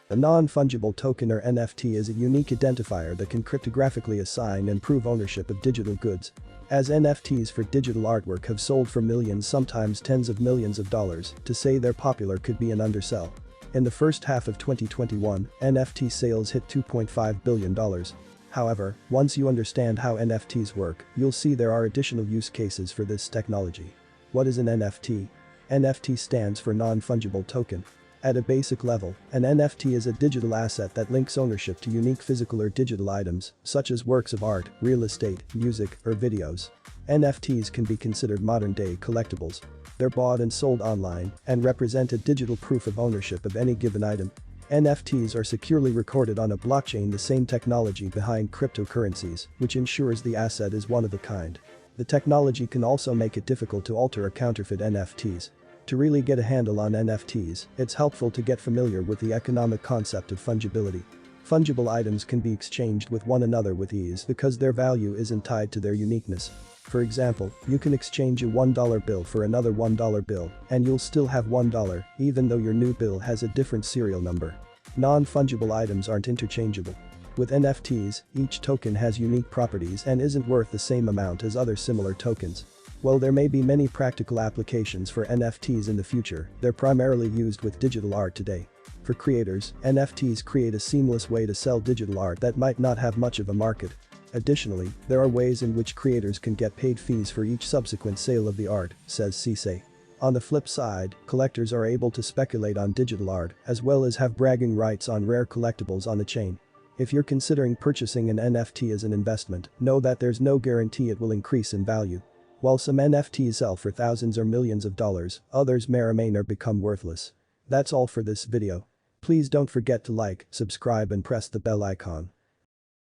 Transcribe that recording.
A non-fungible token or NFT is a unique identifier that can cryptographically assign and prove ownership of digital goods. As NFTs for digital artwork have sold for millions, sometimes tens of millions of dollars, to say they're popular could be an undersell. In the first half of 2021, NFT sales hit $2.5 billion. However, once you understand how NFTs work, you'll see there are additional use cases for this technology. What is an NFT? NFT stands for non-fungible token. At a basic level, an NFT is a digital asset that links ownership to unique physical or digital items, such as works of art, real estate, music, or videos. NFTs can be considered modern-day collectibles. They're bought and sold online and represent a digital proof of ownership of any given item. NFTs are securely recorded on a blockchain, the same technology behind cryptocurrencies, which ensures the asset is one of a kind. The technology can also make it difficult to alter or counterfeit NFTs. To really get a handle on NFTs, it's helpful to get familiar with the economic concept of fungibility. Fungible items can be exchanged with one another with ease because their value isn't tied to their uniqueness. For example, you can exchange a $1 bill for another $1 bill, and you'll still have $1, even though your new bill has a different serial number. Non-fungible items aren't interchangeable. With NFTs, each token has unique properties and isn't worth the same amount as other similar tokens. While there may be many practical applications for NFTs in the future, they're primarily used with digital art today. For creators, NFTs create a seamless way to sell digital art that might not have much of a market. Additionally, there are ways in which creators can get paid fees for each subsequent sale of the art, says Cisse. On the flip side, collectors are able to speculate on digital art as well as have bragging rights on rare collectibles on the chain. If you're considering purchasing an NFT as an investment, know that there's no guarantee it will increase in value. While some NFTs sell for thousands or millions of dollars, others may or may not become worthless. That's all for this video. Please don't forget to like, subscribe and press the bell icon.